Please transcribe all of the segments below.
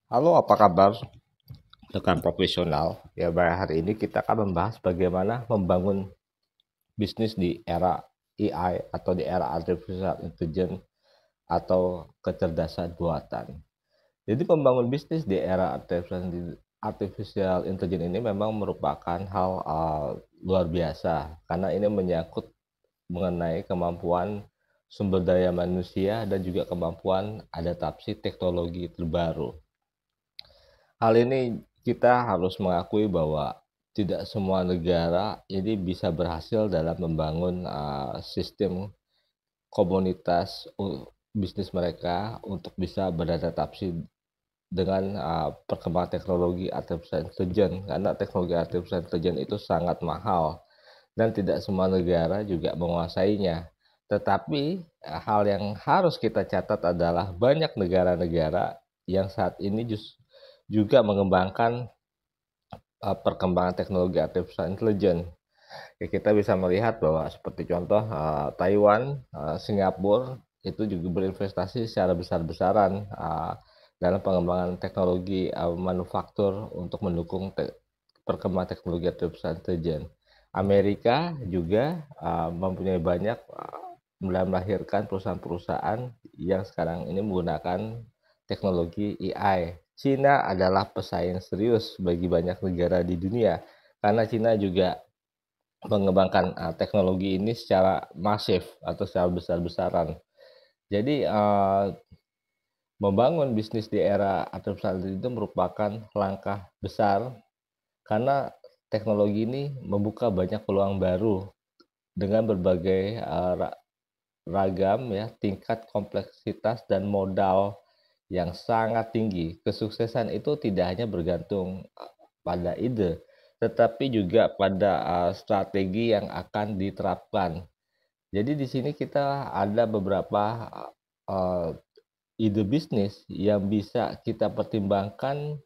Halo, apa kabar rekan profesional? Ya, pada hari ini kita akan membahas bagaimana membangun bisnis di era AI atau di era artificial intelligence atau kecerdasan buatan. Jadi membangun bisnis di era artificial intelligence ini memang merupakan hal luar biasa karena ini menyangkut mengenai kemampuan sumber daya manusia dan juga kemampuan adaptasi teknologi terbaru. Hal ini kita harus mengakui bahwa tidak semua negara ini bisa berhasil dalam membangun sistem komunitas bisnis mereka untuk bisa beradaptasi dengan perkembangan teknologi artificial intelligence karena teknologi artificial intelligence itu sangat mahal dan tidak semua negara juga menguasainya. Tetapi hal yang harus kita catat adalah banyak negara-negara yang saat ini juga mengembangkan perkembangan teknologi artificial intelligence. Ya, kita bisa melihat bahwa seperti contoh Taiwan, Singapura itu juga berinvestasi secara besar-besaran dalam pengembangan teknologi manufaktur untuk mendukung perkembangan teknologi artificial intelligence. Amerika juga mempunyai banyak melahirkan perusahaan-perusahaan yang sekarang ini menggunakan teknologi AI. Cina adalah pesaing serius bagi banyak negara di dunia karena Cina juga mengembangkan teknologi ini secara masif atau secara besar-besaran. Jadi membangun bisnis di era artificial intelligence itu merupakan langkah besar karena teknologi ini membuka banyak peluang baru dengan berbagai ragam ya tingkat kompleksitas dan modal yang sangat tinggi. Kesuksesan itu tidak hanya bergantung pada ide, tetapi juga pada strategi yang akan diterapkan. Jadi di sini kita ada beberapa uh, ide bisnis yang bisa kita pertimbangkan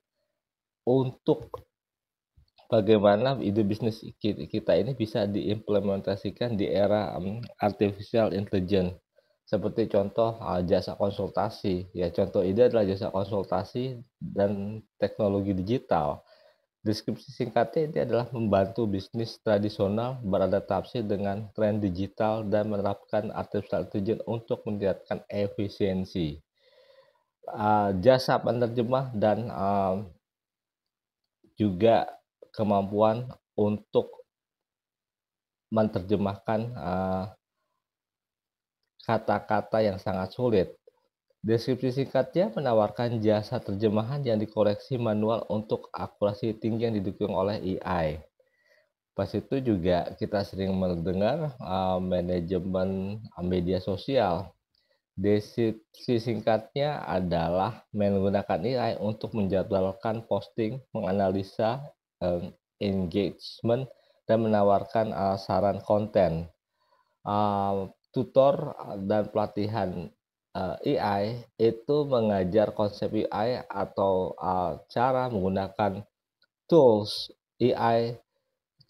untuk bagaimana ide bisnis kita ini bisa diimplementasikan di era artificial intelligence. Seperti contoh jasa konsultasi. Ya, contoh ide adalah jasa konsultasi dan teknologi digital. Deskripsi singkatnya ini adalah membantu bisnis tradisional beradaptasi dengan tren digital dan menerapkan artificial intelligence untuk meningkatkan efisiensi. Jasa penerjemah dan juga kemampuan untuk menerjemahkan kata-kata yang sangat sulit. Deskripsi singkatnya menawarkan jasa terjemahan yang dikoreksi manual untuk akurasi tinggi yang didukung oleh AI. Pas itu juga kita sering mendengar manajemen media sosial. Deskripsi singkatnya adalah menggunakan AI untuk menjadwalkan posting, menganalisa engagement, dan menawarkan saran konten. Tutor dan pelatihan AI itu mengajar konsep AI atau cara menggunakan tools AI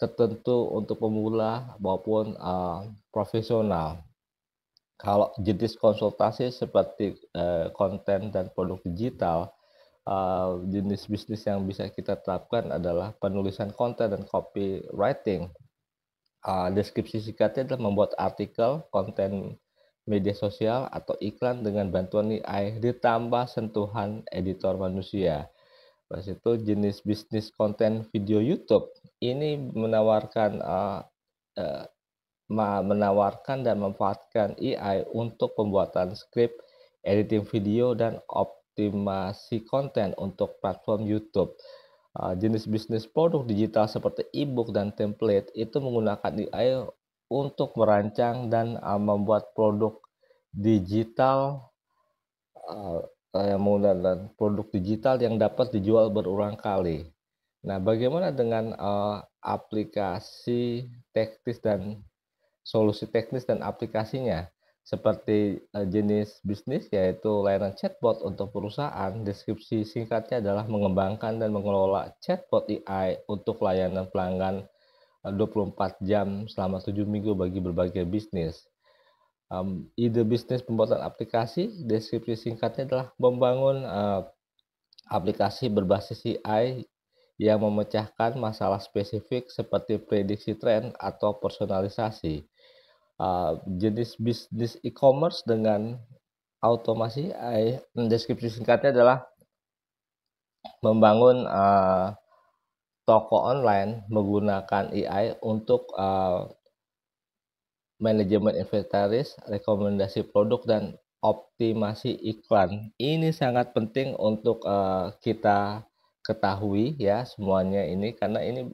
tertentu untuk pemula maupun profesional. Kalau jenis konsultasi seperti konten dan produk digital, jenis bisnis yang bisa kita terapkan adalah penulisan konten dan copywriting. Deskripsi singkatnya adalah membuat artikel, konten media sosial, atau iklan dengan bantuan AI ditambah sentuhan editor manusia. Pas itu jenis bisnis konten video YouTube ini uh, menawarkan dan memanfaatkan AI untuk pembuatan skrip, editing video, dan optimasi konten untuk platform YouTube. Jenis bisnis produk digital seperti e-book dan template itu menggunakan AI untuk merancang dan membuat produk digital yang menggunakan produk digital yang dapat dijual berulang kali. Nah, bagaimana dengan aplikasi teknis dan solusi teknis dan aplikasinya? Seperti jenis bisnis yaitu layanan chatbot untuk perusahaan. Deskripsi singkatnya adalah mengembangkan dan mengelola chatbot AI untuk layanan pelanggan 24 jam selama 7 minggu bagi berbagai bisnis. Ide bisnis pembuatan aplikasi, deskripsi singkatnya adalah membangun aplikasi berbasis AI yang memecahkan masalah spesifik seperti prediksi tren atau personalisasi. Jenis bisnis e-commerce dengan automasi AI, deskripsi singkatnya adalah membangun toko online menggunakan AI untuk manajemen inventaris, rekomendasi produk, dan optimasi iklan. Ini sangat penting untuk kita ketahui ya semuanya ini, karena ini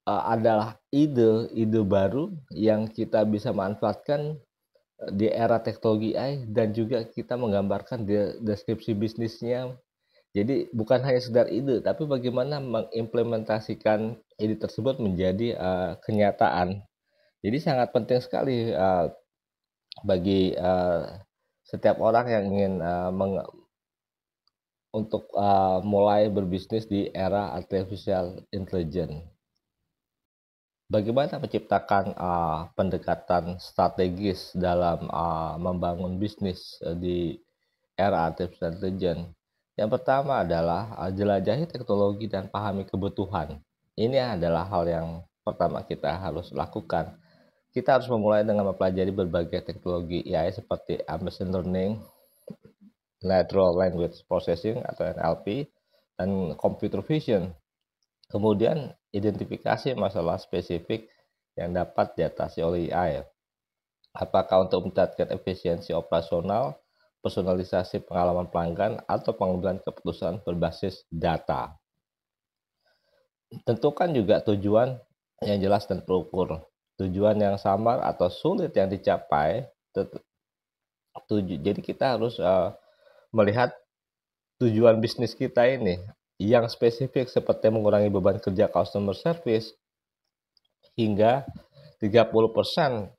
adalah ide-ide baru yang kita bisa manfaatkan di era teknologi AI, dan juga kita menggambarkan deskripsi bisnisnya. Jadi bukan hanya sekedar ide, tapi bagaimana mengimplementasikan ide tersebut menjadi kenyataan. Jadi sangat penting sekali bagi setiap orang yang ingin untuk mulai berbisnis di era artificial intelligence. Bagaimana menciptakan pendekatan strategis dalam membangun bisnis di era artificial intelligence? Yang pertama adalah jelajahi teknologi dan pahami kebutuhan. Ini adalah hal yang pertama kita harus lakukan. Kita harus memulai dengan mempelajari berbagai teknologi AI seperti machine learning, natural language processing atau NLP, dan computer vision. Kemudian identifikasi masalah spesifik yang dapat diatasi oleh AI. Apakah untuk meningkatkan efisiensi operasional, personalisasi pengalaman pelanggan, atau pengambilan keputusan berbasis data. Tentukan juga tujuan yang jelas dan terukur. Tujuan yang samar atau sulit yang dicapai, jadi kita harus melihat tujuan bisnis kita ini yang spesifik seperti mengurangi beban kerja customer service hingga 30%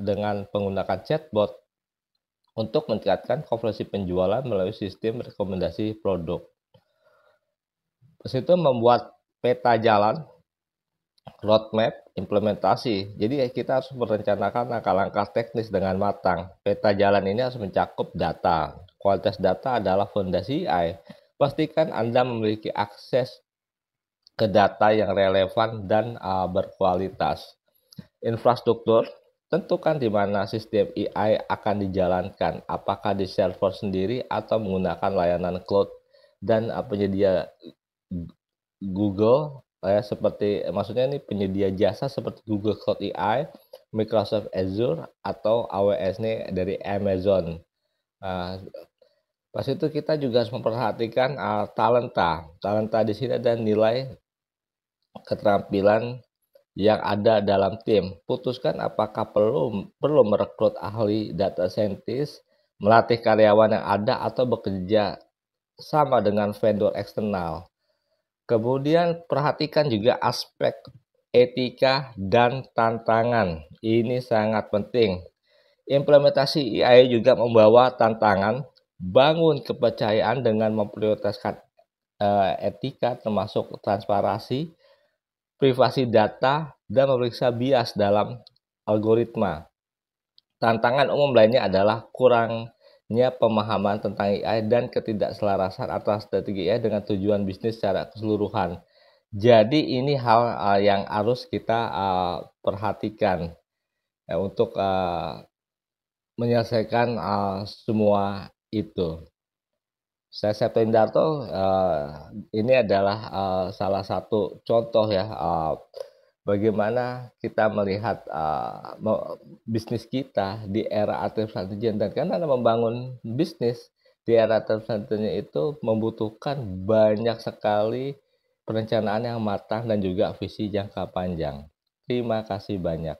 dengan menggunakan chatbot untuk meningkatkan konversi penjualan melalui sistem rekomendasi produk. Terus itu membuat peta jalan, roadmap, implementasi. Jadi kita harus merencanakan langkah-langkah teknis dengan matang. Peta jalan ini harus mencakup data. Kualitas data adalah fondasi AI. Pastikan Anda memiliki akses ke data yang relevan dan berkualitas. Infrastruktur, tentukan di mana sistem AI akan dijalankan, apakah di server sendiri atau menggunakan layanan cloud dan penyedia Google, maksudnya ini penyedia jasa seperti Google Cloud AI, Microsoft Azure, atau AWS ini dari Amazon. Pas itu kita juga harus memperhatikan talenta di sini ada nilai keterampilan yang ada dalam tim. Putuskan apakah perlu merekrut ahli data scientist, melatih karyawan yang ada, atau bekerja sama dengan vendor eksternal. Kemudian perhatikan juga aspek etika dan tantangan. Ini sangat penting. Implementasi AI juga membawa tantangan, bangun kepercayaan dengan memprioritaskan etika termasuk transparansi, privasi data, dan memeriksa bias dalam algoritma. Tantangan umum lainnya adalah kurangnya pemahaman tentang AI dan ketidakselarasan atas strategi AI dengan tujuan bisnis secara keseluruhan. Jadi ini hal yang harus kita perhatikan untuk menyelesaikan semua itu. Saya Septo Indarto, ini adalah salah satu contoh ya bagaimana kita melihat bisnis kita di era artificial intelligence. Dan karena membangun bisnis di era artificial intelligence itu membutuhkan banyak sekali perencanaan yang matang dan juga visi jangka panjang. Terima kasih banyak.